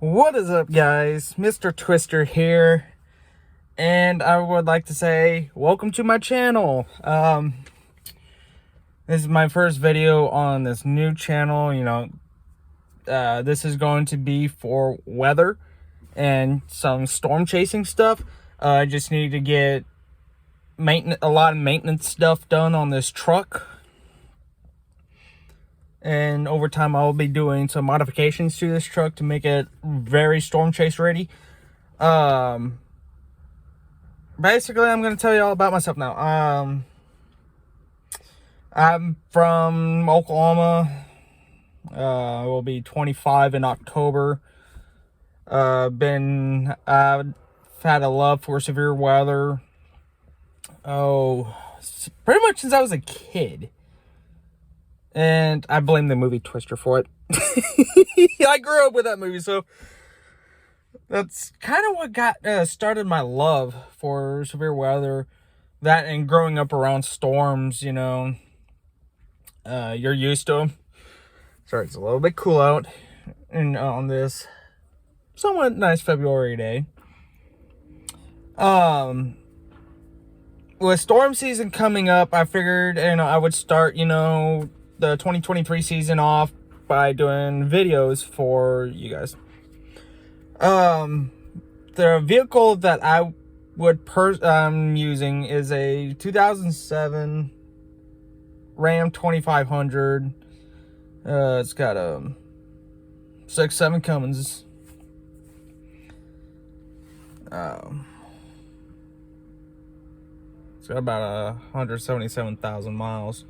What is up, guys? Mr. Twister here, and I would like to say welcome to my channel. This is my first video on this new channel. This is going to be for weather and some storm chasing stuff. I just need to get a lot of maintenance stuff done on this truck. And over time, I'll be doing some modifications to this truck to make it very storm chase ready. Basically, I'm going to tell you all about myself now. I'm from Oklahoma. I will be 25 in October. I've had a love for severe weather. Pretty much since I was a kid. And I blame the movie Twister for it. I grew up with that movie, so that's kind of what got started my love for severe weather. That and growing up around storms, you're used to them. Sorry, it's a little bit cool out and on this somewhat nice February day. With storm season coming up, I figured, I would start, the 2023 season off by doing videos for you guys. The vehicle that I would using is a 2007 Ram 2500. It's got a 6.7 Cummins. It's got about 177,000 miles.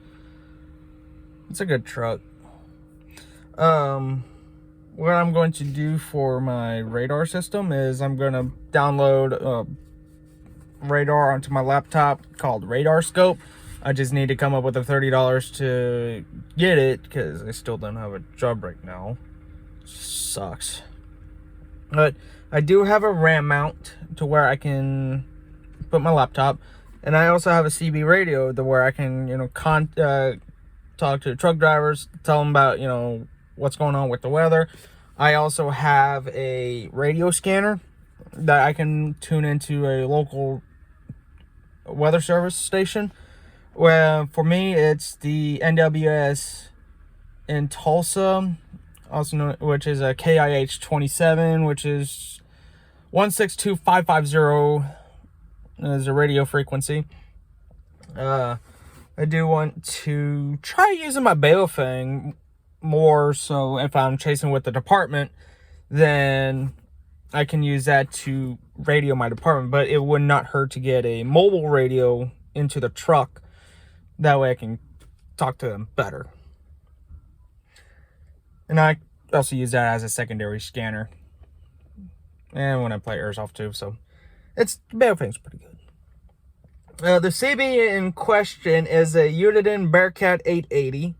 It's a good truck. What I'm going to do for my radar system is I'm going to download radar onto my laptop called Radar Scope. I just need to come up with the $30 to get it because I still don't have a job right now. Sucks. But I do have a RAM mount to where I can put my laptop, and I also have a CB radio to where I can, talk to truck drivers, tell them about, what's going on with the weather. I also have a radio scanner that I can tune into a local weather service station. Well, for me, it's the NWS in Tulsa, also known, which is a KIH 27, which is 162550 is a radio frequency. I do want to try using my Baofeng more, so if I'm chasing with the department, then I can use that to radio my department, but it would not hurt to get a mobile radio into the truck. That way I can talk to them better. And I also use that as a secondary scanner. And when I play Airsoft too, so Baofeng's pretty good. The CB in question is a Uniden Bearcat 880.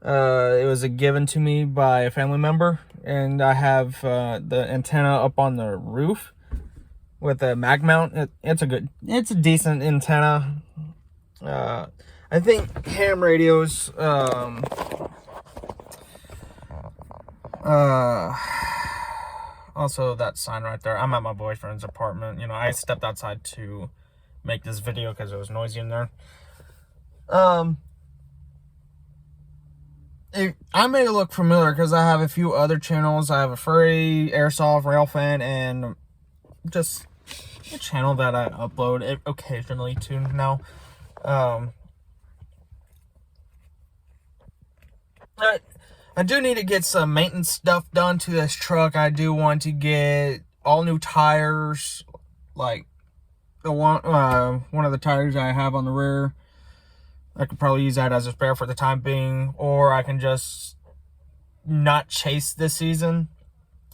It was given to me by a family member, and I have the antenna up on the roof with a mag mount. It's a decent antenna. I think ham radios. Also, that sign right there. I'm at my boyfriend's apartment. I stepped outside to make this video because it was noisy in there. I may look familiar because I have a few other channels. I have a furry, airsoft, railfan, and just a channel that I upload it occasionally to now. I do need to get some maintenance stuff done to this truck. I do want to get all new tires, like the one of the tires I have on the rear. I could probably use that as a spare for the time being, or I can just not chase this season.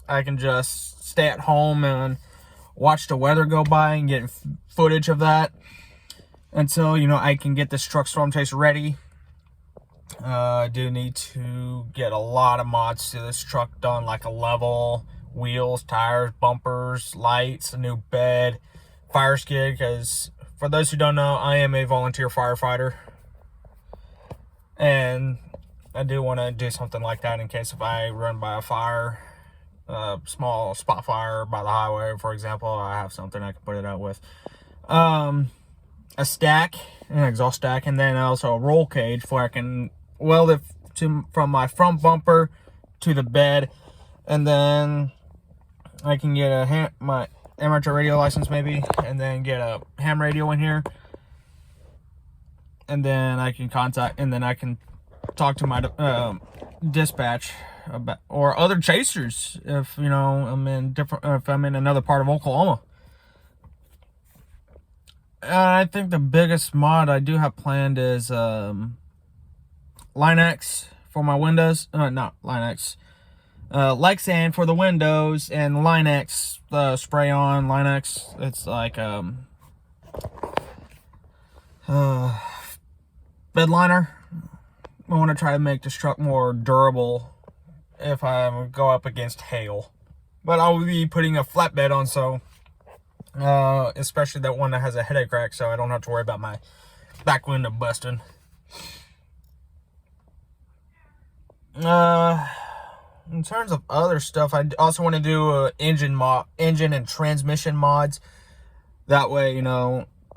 I can just stay at home and watch the weather go by and get footage of that until, I can get this truck storm chase ready. I do need to get a lot of mods to this truck done, like a level, wheels, tires, bumpers, lights, a new bed, fire skid, because for those who don't know, I am a volunteer firefighter. And I do want to do something like that in case if I run by a fire. small spot fire by the highway, for example, I have something I can put it out with. A stack, an exhaust stack, and then also a roll cage where I can weld it from my front bumper to the bed, and then I can get my amateur radio license maybe, and then get a ham radio in here, and then I can talk to my dispatch about, or other chasers if if I'm in another part of Oklahoma. I think the biggest mod I do have planned is Linux for my Windows. Not Linux. Lexan for the Windows, and Linux, the spray-on Linux. It's like bed liner. I want to try to make this truck more durable if I go up against hail. But I'll be putting a flatbed on, so especially that one that has a headache rack, so I don't have to worry about my back window busting. In terms of other stuff, I also want to do engine and transmission mods. That way,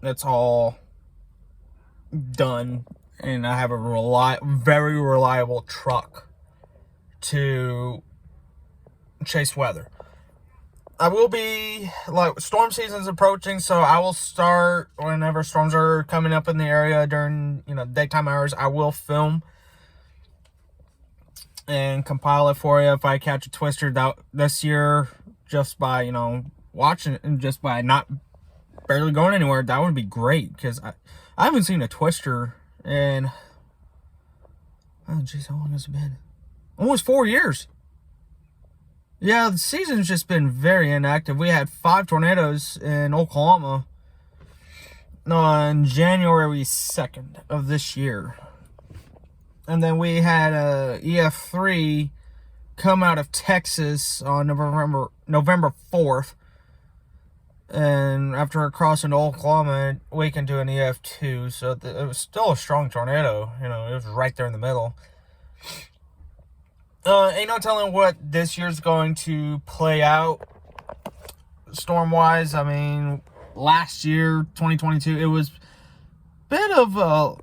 it's all done, and I have a very reliable truck to chase weather. I will be, storm season's approaching, so I will start whenever storms are coming up in the area during, daytime hours. I will film and compile it for you if I catch a twister this year, just by, watching it, and just by not barely going anywhere. That would be great, because I haven't seen a twister in, oh geez, how long has it been? Almost 4 years. Yeah, the season's just been very inactive. We had 5 tornadoes in Oklahoma on January 2nd of this year. And then we had a EF3 come out of Texas on November 4th. And after crossing Oklahoma, we can do an EF2. So it was still a strong tornado. It was right there in the middle. Ain't no telling what this year's going to play out storm-wise. I mean, last year, 2022, it was a bit of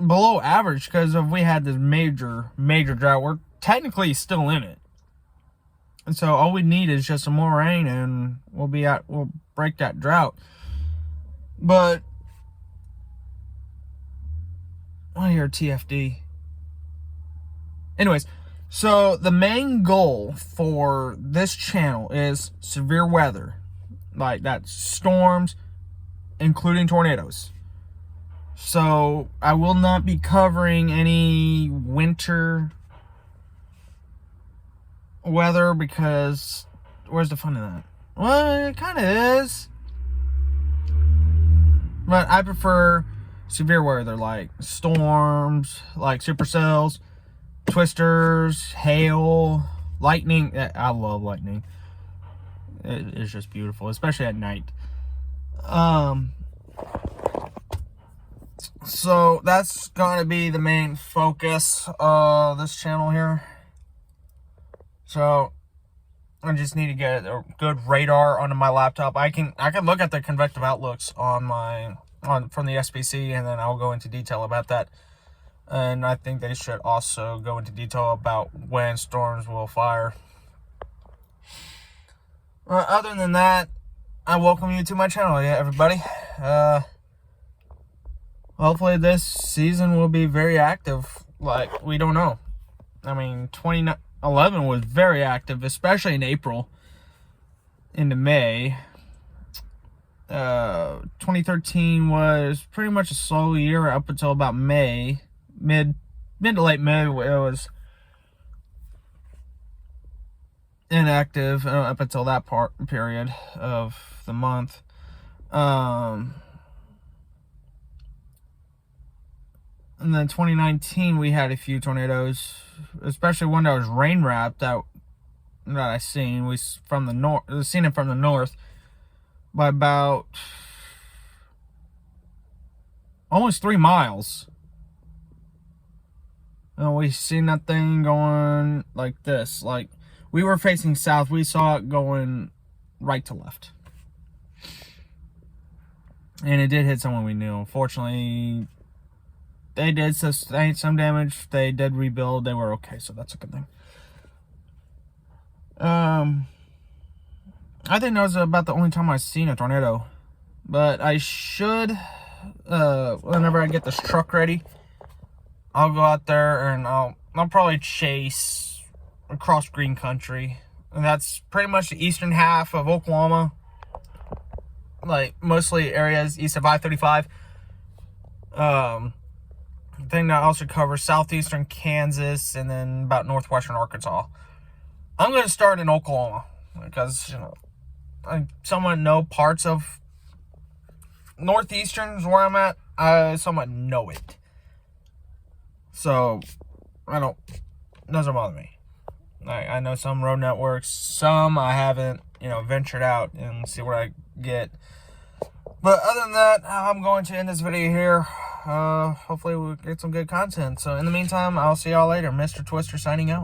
below average because we had this major drought. We're technically still in it. And so all we need is just some more rain, and we'll break that drought. But I hear TFD. Anyways, so the main goal for this channel is severe weather, like that's storms, including tornadoes. So I will not be covering any winter weather, because where's the fun in that? Well, it kind of is, but I prefer severe weather, like storms, like supercells, twisters, hail, lightning. I love lightning. It's just beautiful, especially at night. So that's gonna be the main focus of this channel here. So I just need to get a good radar onto my laptop. I can look at the convective outlooks from the SPC, and then I'll go into detail about that. And I think they should also go into detail about when storms will fire. Other than that, I welcome you to my channel, everybody. Hopefully this season will be very active. Like, we don't know. I mean, 2011 was very active, especially in April into May. 2013 was pretty much a slow year up until about May. Mid to late May, it was inactive up until that period of the month. And then 2019, we had a few tornadoes, especially one that was rain wrapped that I seen. We seen it from the north by about almost 3 miles. And we seen that thing going like this. Like, we were facing south. We saw it going right to left. And it did hit someone we knew. Fortunately, they did sustain some damage. They did rebuild. They were okay, so that's a good thing. I think that was about the only time I've seen a tornado. But I should, whenever I get this truck ready, I'll go out there and I'll probably chase across green country. And that's pretty much the eastern half of Oklahoma. Like, mostly areas east of I-35. The thing that also covers southeastern Kansas and then about northwestern Arkansas. I'm going to start in Oklahoma because, you know, I somewhat know parts of northeastern is where I'm at. I somewhat know it. So, doesn't bother me. I know some road networks, some I haven't, you know, ventured out and see what I get. But other than that, I'm going to end this video here. Hopefully we'll get some good content. So in the meantime, I'll see y'all later. Mr. Twister signing out.